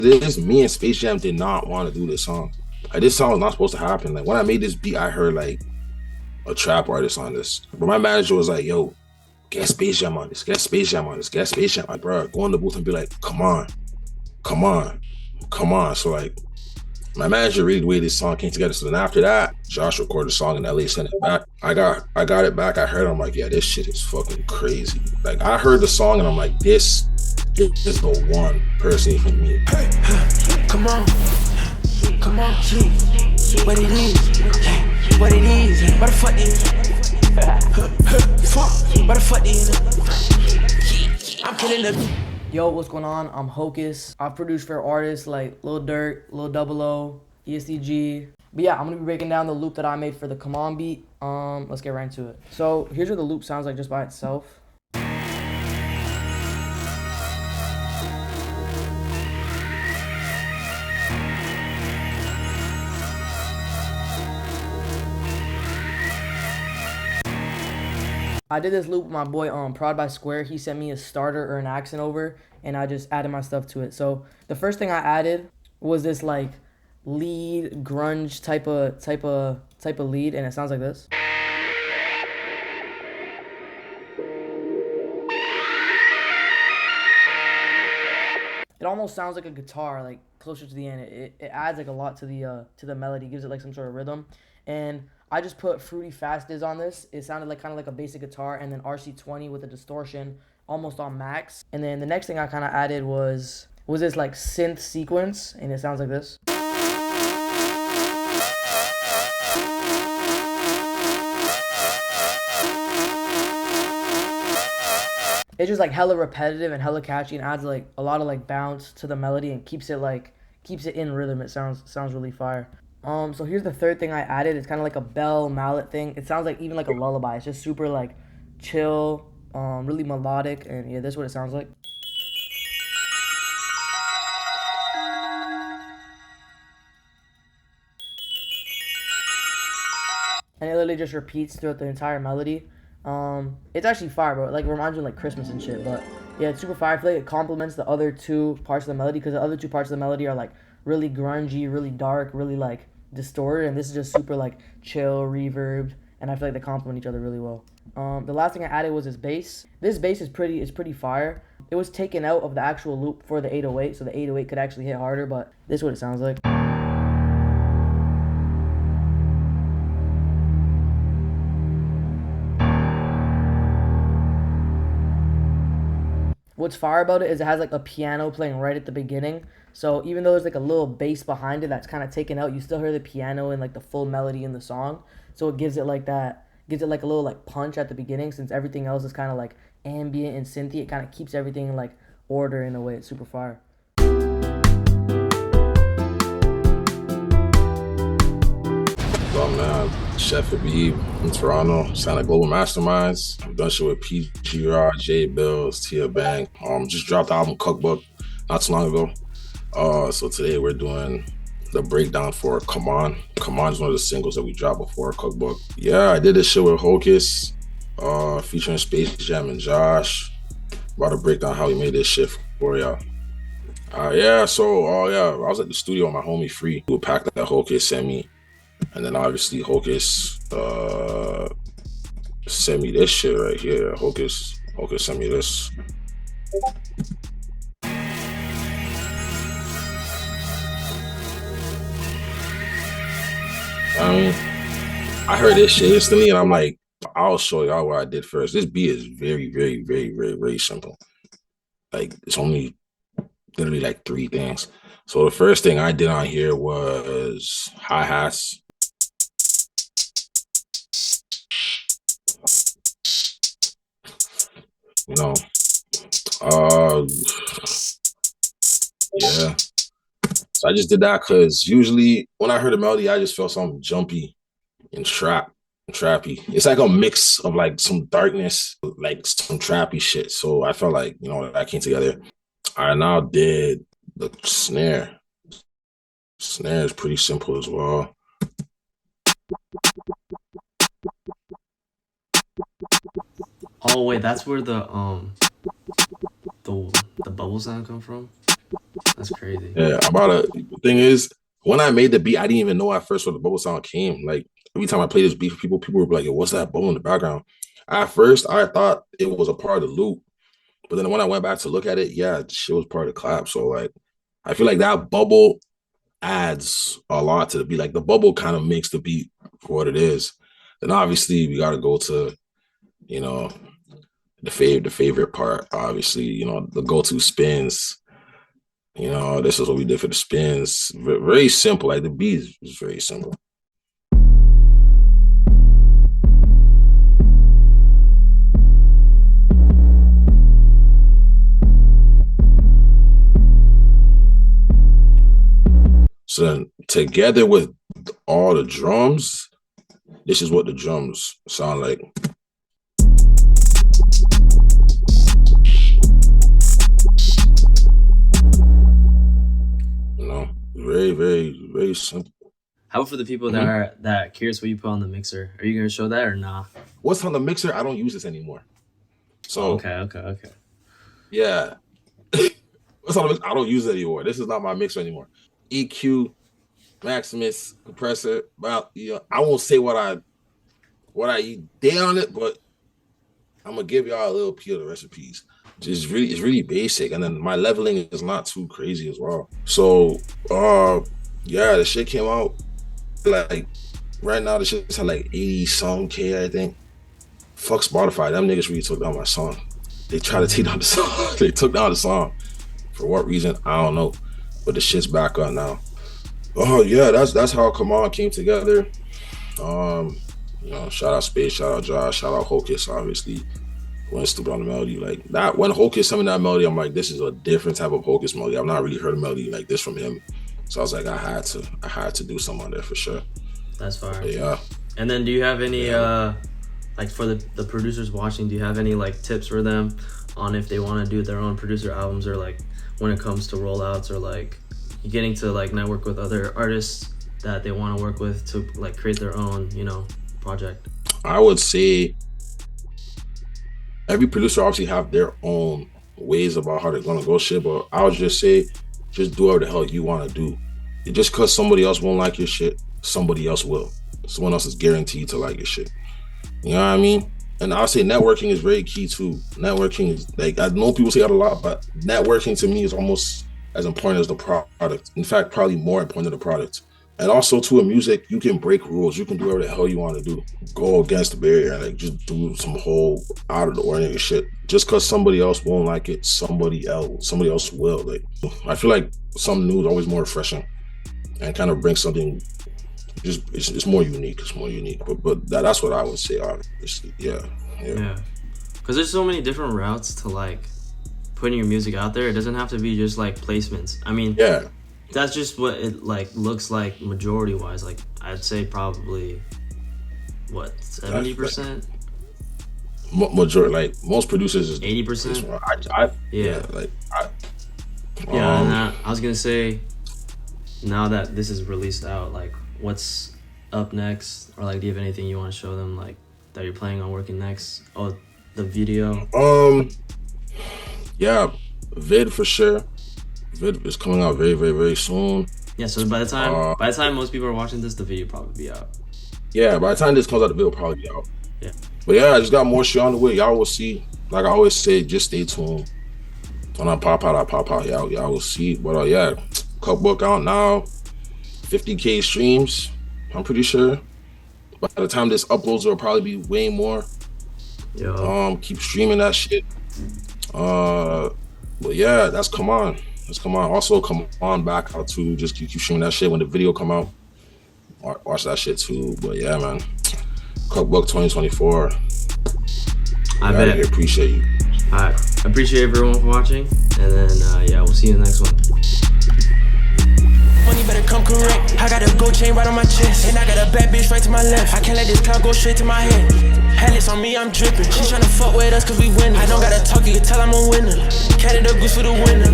this, me and Spacejxm did not want to do this song. Like, this song was not supposed to happen. Like when I made this beat, I heard like a trap artist on this. But my manager was like, yo, get Spacejxm on this, get Spacejxm on this, get Spacejxm. Like, bro, go in the booth and be like, come on, come on, come on. So like my manager really the way this song came together. So then after that, Jahsh recorded a song in LA, sent it back. I got it back. I heard it, I'm like, yeah, this shit is fucking crazy. Like I heard the song and I'm like, this is the one person for me. Hey, come on, come on, what it is, what it is, what the fuck is, fuck, what the fuck is, I'm killing the. Yo, what's going on? I'm Hocus. I've produced for artists like Lil Durk, Lil Double O, ESTG. But yeah, I'm gonna be breaking down the loop that I made for the Cmon beat. Let's get right into it. So here's what the loop sounds like just by itself. I did this loop with my boy Prod by Square. He sent me a starter or an accent over, and I just added my stuff to it. So the first thing I added was this like lead grunge type of lead, and it sounds like this. It almost sounds like a guitar, like closer to the end. It adds like a lot to the melody, gives it like some sort of rhythm. And I just put Fruity Fast Diz on this. It sounded like kind of like a basic guitar, and then RC20 with a distortion almost on max. And then the next thing I kind of added was this like synth sequence, and it sounds like this. It's just like hella repetitive and hella catchy, and adds like a lot of like bounce to the melody and keeps it in rhythm. It sounds really fire. So here's the third thing I added. It's kind of like a bell mallet thing. It sounds like even like a lullaby. It's just super like chill, really melodic, and yeah, this is what it sounds like. And it literally just repeats throughout the entire melody. It's actually fire, bro. It like reminds me of like Christmas and shit. But yeah, it's super fire. I feel like it complements the other two parts of the melody, because the other two parts of the melody are like really grungy, really dark, really like distorted, and this is just super like chill, reverbed, and I feel like they complement each other really well. The last thing I added was this bass. This bass is pretty fire. It was taken out of the actual loop for the 808, so the 808 could actually hit harder, but this is what it sounds like. What's fire about it is it has like a piano playing right at the beginning. So even though there's like a little bass behind it that's kind of taken out, you still hear the piano and like the full melody in the song. So it gives it like that, gives it like a little like punch at the beginning, since everything else is kind of like ambient and synthy. It kind of keeps everything in like order in a way. It's super fire. So man, CheffHabib in Toronto, signed a global masterminds. I've done shit with PG Rod, J Bills, Tia Bang. Just dropped the album Cookbook not too long ago. So today we're doing the breakdown for Cmon. Cmon is one of the singles that we dropped before Cookbook. Yeah, I did this shit with Hocus, featuring Spacejxm and Jahsh. About to break down how we made this shit for y'all. Yeah, I was at the studio with my homie Free, who packed that Hocus sent me. And then obviously Hocus sent me this shit right here. Hocus sent me this. I mean, I heard this shit instantly, and I'm like, I'll show y'all what I did first. This beat is very simple. Like, it's only literally like 3 things. So the first thing I did on here was hi-hats. You know, yeah. So I just did that because usually when I heard a melody, I just felt something jumpy and trappy. It's like a mix of like some darkness, like some trappy shit. So I felt like, that came together. I now did the snare. Snare is pretty simple as well. Oh wait, that's where the bubble sound come from? That's crazy. Yeah, the thing is, when I made the beat, I didn't even know at first where the bubble sound came. Like every time I play this beat for people would be like, "Yo, what's that bubble in the background?" At first, I thought it was a part of the loop, but then when I went back to look at it, yeah, shit was part of the clap. So like, I feel like that bubble adds a lot to the beat. Like the bubble kind of makes the beat for what it is. Then obviously we got to go to, you know, the favorite part. Obviously, you know, the go-to spins. You know, this is what we did for the spins. Very simple. Like the beat is very simple. So then together with all the drums, this is what the drums sound like. You know, very, very, very simple. How about for the people that are curious what you put on the mixer? Are you gonna show that or nah? What's on the mixer? I don't use this anymore. So okay. Yeah. What's on the mixer? I don't use it anymore. This is not my mixer anymore. EQ, Maximus, compressor. Well, you know, I won't say what I did on it, but I'm gonna give y'all a little peek of the recipes. It's really basic, and then my leveling is not too crazy as well. So, yeah, the shit came out like right now. The shit's at like 80 some K, I think. Fuck Spotify, them niggas really took down my song. They tried to take down the song. They took down the song. For what reason? I don't know. But the shit's back on now. Oh yeah, that's how Cmon came together. You know, shout out Space, shout out Jahsh, shout out Hocus, obviously. Went stupid on the melody. Like that, when Hocus sent me that melody, I'm like, this is a different type of Hocus melody. I've not really heard a melody like this from him. So I was like, I had to do something on there for sure. That's fine. But yeah. And then do you have any like for the producers watching, do you have any like tips for them on if they want to do their own producer albums, or like when it comes to rollouts, or like getting to like network with other artists that they want to work with to like create their own, you know, project? I would say every producer obviously have their own ways about how they're gonna go shit, but I would just say just do whatever the hell you want to do. Just because somebody else won't like your shit, somebody else will. Someone else is guaranteed to like your shit. You know what I mean? And I'll say networking is very key too. Networking is like, I know people say that a lot, but networking to me is almost as important as the product. In fact, probably more important than the product. And also too, in music, you can break rules. You can do whatever the hell you want to do. Go against the barrier and like just do some whole out of the ordinary shit. Just because somebody else won't like it, somebody else will. Like, I feel like something new is always more refreshing and kind of brings something. Just it's more unique. It's more unique. But that's what I would say. Obviously, yeah. Because there's so many different routes to like putting your music out there. It doesn't have to be just like placements. I mean, yeah. That's just what it like looks like majority wise. Like I'd say probably what 70%. Majority, like most producers is 80%. Yeah. And I was gonna say, now that this is released out, like what's up next, or like do you have anything you want to show them like that you're planning on working next? Oh, the video. Yeah, vid for sure. Vid is coming out very, very, very soon. Yeah, so by the time most people are watching this, the video will probably be out. Yeah, by the time this comes out, the video will probably be out. Yeah. But yeah, I just got more shit on the way. Y'all will see. Like I always say, just stay tuned. When I pop out, y'all will see. But yeah, cookbook out now. 50K streams, I'm pretty sure. By the time this uploads, it'll probably be way more. Yeah. Keep streaming that shit. But yeah, that's Cmon. Also, Cmon back out too. Just keep streaming that shit when the video come out. Watch that shit too. But yeah, man. Cookbook 2024. I bet. Appreciate you. Alright. Appreciate everyone for watching. And then yeah, we'll see you in the next one. Money better come correct. I got a gold chain right on my chest, and I got a bad bitch right to my left. I can't let this cloud go straight to my head. Headless on me, I'm dripping. She tryna fuck with us cause we win. I don't gotta talk, you can tell I'm a winner. Canada goose for the winner.